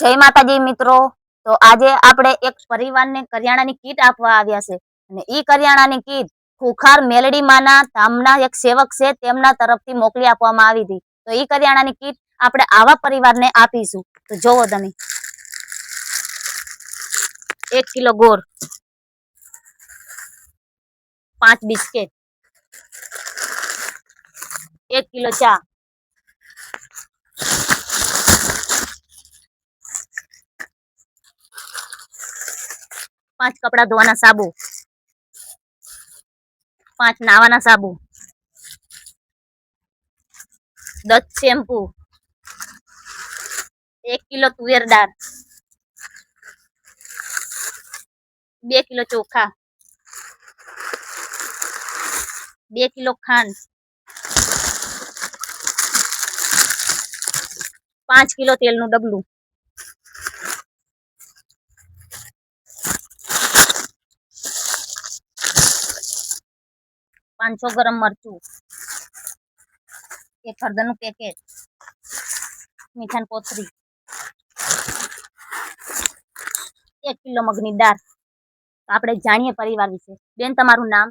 જય માતાજી મિત્રો। તો આજે આપણે એક પરિવારને કરિયાણાની કીટ આપવા આવ્યા છે અને ઈ કરિયાણાની કીટ ખુખાર મેલડી માના ધામના એક સેવક છે તેમના તરફથી મોકલી આપવામાં આવી હતી। તો ઈ કરિયાણાની કીટ આપણે આવા પરિવારને આપીશું। તો જોવો તમે 1 કિલો ગોળ, 5 બિસ્કિટ, 1 કિલો ચા, 5 કપડા ધોવાના સાબુ, 5 નાવાના સાબુ, 10 શેમ્પુ, 1 કિલો તુવેર દાળ, 2 કિલો ચોખા, 2 કિલો ખાંડ, 5 કિલો તેલનું ડબલું, 500 ગરમ મરચું, 1 હળદરનું પેકેટ, મીઠાની કોથળી, 1 કિલો મગની દાળ। આપણે જાણીએ પરિવાર વિશે। બેન, તમારું નામ?